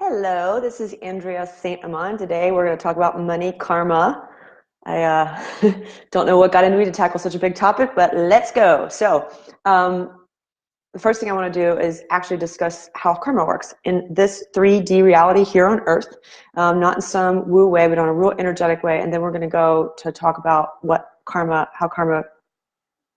Hello, this is Andrea St. Amand. Today we're going to talk about money karma. I don't know what got into me to tackle such a big topic, but let's go. The first thing I want to do is actually discuss how karma works in this 3D reality here on Earth, not in some woo way, but on a real energetic way. And then we're going to go to talk about how karma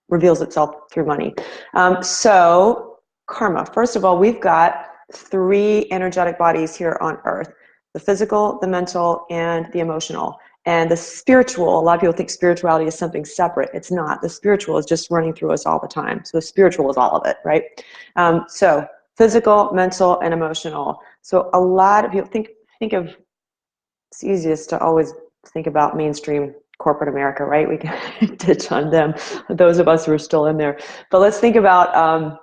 reveals itself through money. Karma. First of all, we've got three energetic bodies here on Earth: the physical, the mental, and the emotional. And the spiritual, a lot of people think spirituality is something separate. It's not. The spiritual is just running through us all the time. So the spiritual is all of it, right? So physical, mental, and emotional. So a lot of people think of, it's easiest to always think about mainstream corporate America, right? We can ditch on them, those of us who are still in there. But let's think about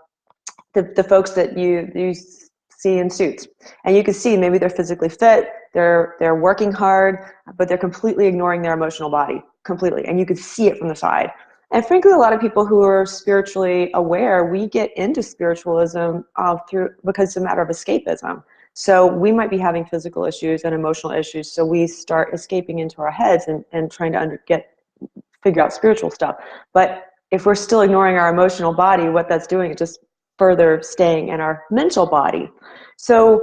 the folks that you see in suits, and you can see maybe they're physically fit, they're working hard, but they're completely ignoring their emotional body completely, and you can see it from the side. And frankly, a lot of people who are spiritually aware, we get into spiritualism because it's a matter of escapism. So we might be having physical issues and emotional issues, so we start escaping into our heads and trying to figure out spiritual stuff. But if we're still ignoring our emotional body, what that's doing is just further staying in our mental body. So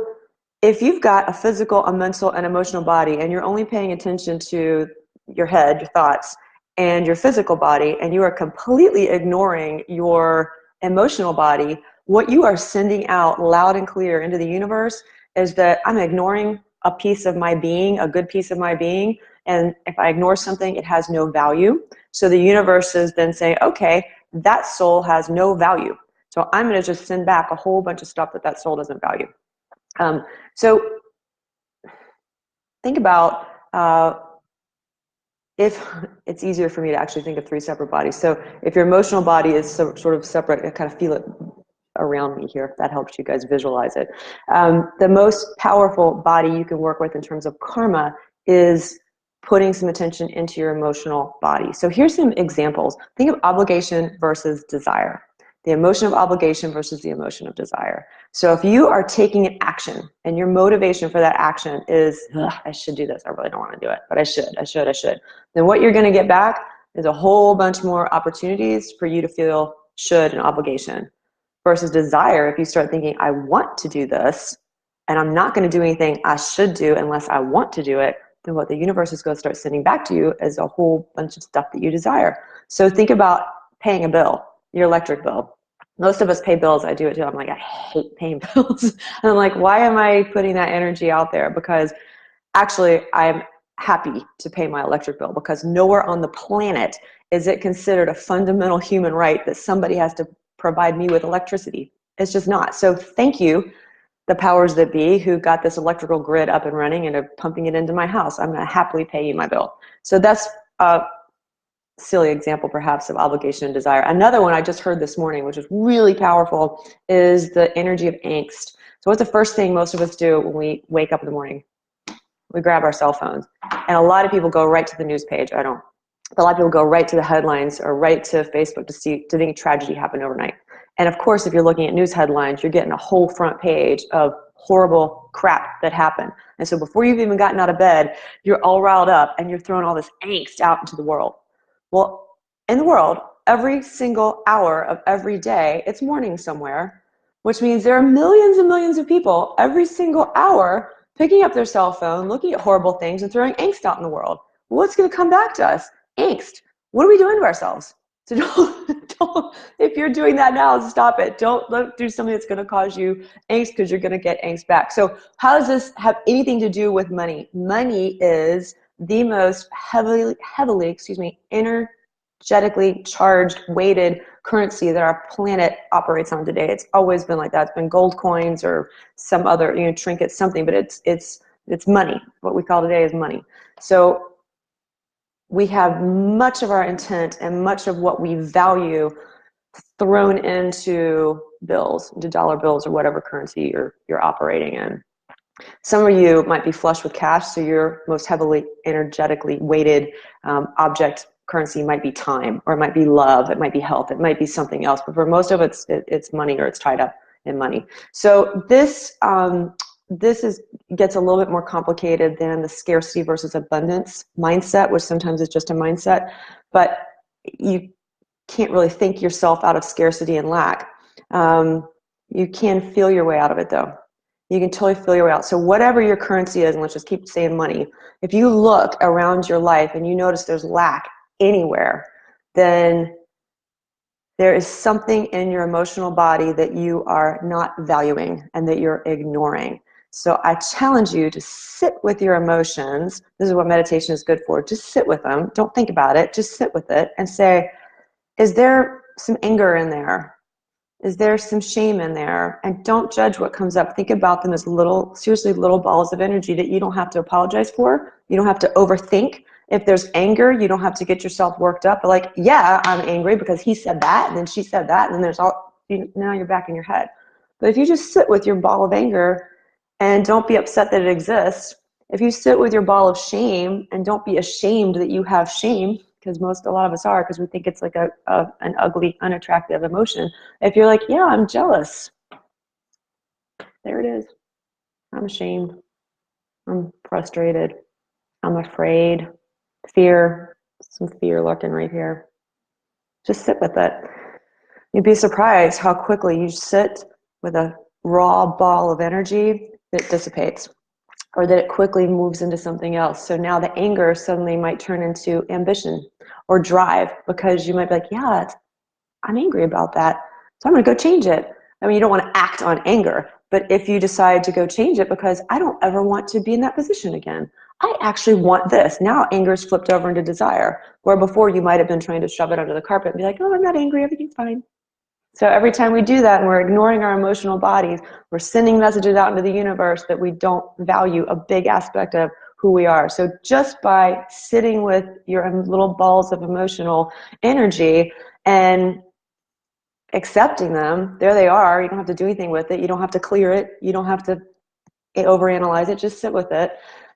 if you've got a physical, a mental, and emotional body, and you're only paying attention to your head, your thoughts, and your physical body, and you are completely ignoring your emotional body, what you are sending out loud and clear into the universe is that I'm ignoring a piece of my being, a good piece of my being, and if I ignore something, it has no value. So the universe is then saying, okay, that soul has no value. So I'm going to just send back a whole bunch of stuff that soul doesn't value. So think about if it's easier for me to actually think of three separate bodies. So if your emotional body is sort of separate, I kind of feel it around me here, if that helps you guys visualize it. The most powerful body you can work with in terms of karma is putting some attention into your emotional body. So here's some examples. Think of obligation versus desire. The emotion of obligation versus the emotion of desire. So if you are taking an action and your motivation for that action is, I should do this, I really don't want to do it, but I should, then what you're going to get back is a whole bunch more opportunities for you to feel should and obligation. Versus desire, if you start thinking, I want to do this, and I'm not going to do anything I should do unless I want to do it, then what the universe is going to start sending back to you is a whole bunch of stuff that you desire. So think about paying a bill, your electric bill. Most of us pay bills. I do it too. I'm like, I hate paying bills. And I'm like, why am I putting that energy out there? Because actually, I'm happy to pay my electric bill, because nowhere on the planet is it considered a fundamental human right that somebody has to provide me with electricity. It's just not. So thank you, the powers that be, who got this electrical grid up and running and are pumping it into my house. I'm going to happily pay you my bill. So that's a silly example perhaps of obligation and desire. Another one I just heard this morning, which is really powerful, is the energy of angst. So what's the first thing most of us do when we wake up in the morning? We grab our cell phones. And a lot of people go right to the news page. I don't. A lot of people go right to the headlines or right to Facebook to think tragedy happened overnight. And of course, if you're looking at news headlines, you're getting a whole front page of horrible crap that happened. And so before you've even gotten out of bed, you're all riled up and you're throwing all this angst out into the world. Well, in the world, every single hour of every day, it's morning somewhere, which means there are millions and millions of people every single hour picking up their cell phone, looking at horrible things, and throwing angst out in the world. What's going to come back to us? Angst. What are we doing to ourselves? So don't, if you're doing that now, stop it. Don't do something that's going to cause you angst, because you're going to get angst back. So how does this have anything to do with money? Money is the most heavily, energetically charged, weighted currency that our planet operates on today. It's always been like that. It's been gold coins or some other, trinket, something, but it's money. What we call today is money. So we have much of our intent and much of what we value thrown into bills, into dollar bills or whatever currency you're operating in. Some of you might be flush with cash, so your most heavily energetically weighted object currency might be time, or it might be love, it might be health, it might be something else. But for most of it, it's money, or it's tied up in money. So this gets a little bit more complicated than the scarcity versus abundance mindset, which sometimes is just a mindset, but you can't really think yourself out of scarcity and lack. You can feel your way out of it though. You can totally feel your way out. So whatever your currency is, and let's just keep saying money, if you look around your life and you notice there's lack anywhere, then there is something in your emotional body that you are not valuing and that you're ignoring. So I challenge you to sit with your emotions. This is what meditation is good for. Just sit with them. Don't think about it. Just sit with it and say, is there some anger in there? Is there some shame in there? And don't judge what comes up. Think about them as seriously little balls of energy that you don't have to apologize for. You don't have to overthink. If there's anger, you don't have to get yourself worked up. But like, yeah, I'm angry because he said that, and then she said that, and then now you're back in your head. But if you just sit with your ball of anger and don't be upset that it exists, if you sit with your ball of shame and don't be ashamed that you have shame, because a lot of us are, because we think it's like an ugly, unattractive emotion. If you're like, yeah, I'm jealous, there it is. I'm ashamed. I'm frustrated. I'm afraid. Fear. Some fear lurking right here. Just sit with it. You'd be surprised how quickly you sit with a raw ball of energy that dissipates, or that it quickly moves into something else. So now the anger suddenly might turn into ambition or drive, because you might be like, yeah, I'm angry about that, so I'm going to go change it. I mean, you don't want to act on anger, but if you decide to go change it because I don't ever want to be in that position again, I actually want this. Now anger is flipped over into desire, where before you might have been trying to shove it under the carpet and be like, oh, I'm not angry, everything's fine. So every time we do that and we're ignoring our emotional bodies, we're sending messages out into the universe that we don't value a big aspect of who we are. So just by sitting with your little balls of emotional energy and accepting them, there they are. You don't have to do anything with it. You don't have to clear it. You don't have to overanalyze it. Just sit with it.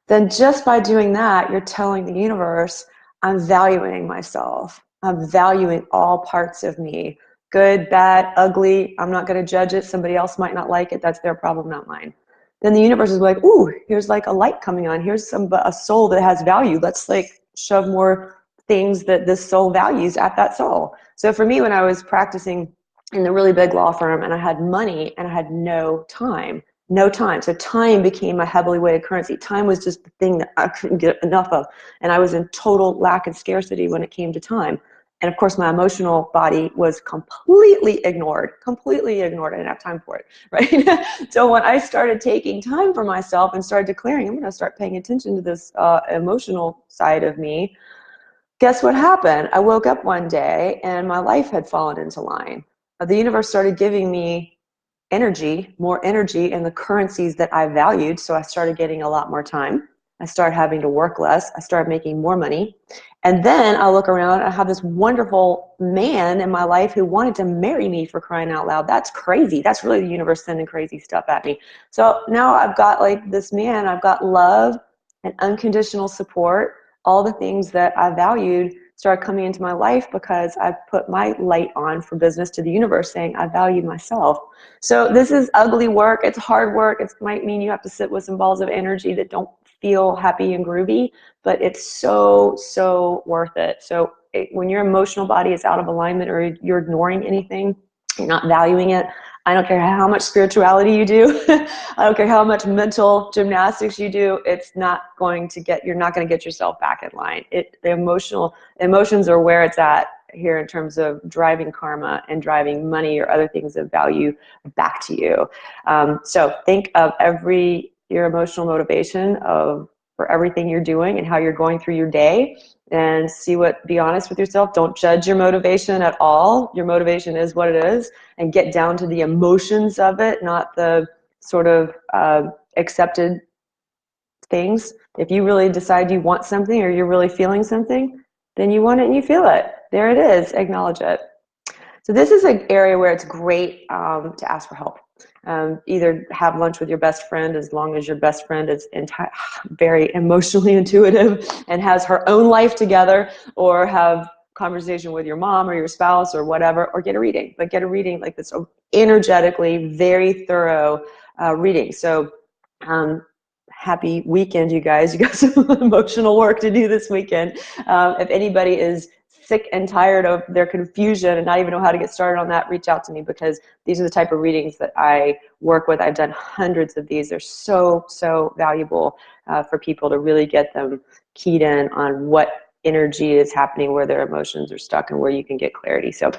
Then just by doing that, you're telling the universe, I'm valuing myself. I'm valuing all parts of me. Good, bad, ugly. I'm not going to judge it. Somebody else might not like it. That's their problem, not mine. Then the universe is like, ooh, here's like a light coming on. Here's a soul that has value. Let's like shove more things that this soul values at that soul. So for me, when I was practicing in the really big law firm and I had money and I had no time. So time became a heavily weighted currency. Time was just the thing that I couldn't get enough of. And I was in total lack and scarcity when it came to time. And of course, my emotional body was completely ignored. I didn't have time for it, right? So when I started taking time for myself and started declaring, I'm going to start paying attention to this emotional side of me, guess what happened? I woke up one day and my life had fallen into line. The universe started giving me more energy in the currencies that I valued. So I started getting a lot more time. I started having to work less. I started making more money. And then I look around, I have this wonderful man in my life who wanted to marry me, for crying out loud. That's crazy. That's really the universe sending crazy stuff at me. So now I've got like this man, I've got love and unconditional support. All the things that I valued started coming into my life because I put my light on for business to the universe, saying I value myself. So this is ugly work. It's hard work. It might mean you have to sit with some balls of energy that don't feel happy and groovy, but it's so, so worth it. So when your emotional body is out of alignment or you're ignoring anything, you're not valuing it, I don't care how much spirituality you do. I don't care how much mental gymnastics you do. You're not going to get yourself back in line. The emotions are where it's at here in terms of driving karma and driving money or other things of value back to you. So think of your emotional motivation for everything you're doing and how you're going through your day, and be honest with yourself. Don't judge your motivation at all. Your motivation is what it is, and get down to the emotions of it, not the sort of accepted things. If you really decide you want something or you're really feeling something, then you want it and you feel it. There it is. Acknowledge it. So this is an area where it's great to ask for help. Either have lunch with your best friend, as long as your best friend is very emotionally intuitive and has her own life together, or have conversation with your mom or your spouse or whatever, or get a reading. But get a reading like this energetically very thorough reading. So Happy weekend, you guys. You got some emotional work to do this weekend. If anybody is sick and tired of their confusion and not even know how to get started on that, reach out to me, because these are the type of readings that I work with. I've done hundreds of these. They're so, so valuable for people to really get them keyed in on what energy is happening, where their emotions are stuck, and where you can get clarity. So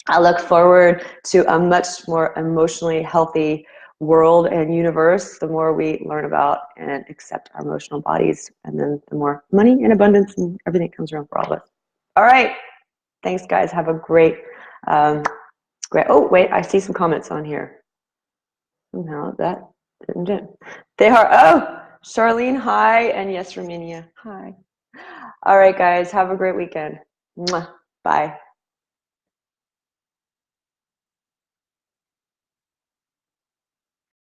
I look forward to a much more emotionally healthy world and universe the more we learn about and accept our emotional bodies, and then the more money and abundance and everything comes around for all of us. All right, thanks guys, have a great oh wait, I see some comments on here. Somehow that didn't. They are, oh, Charlene, hi, and yes, Romania, hi. All right guys, have a great weekend. Mwah. Bye.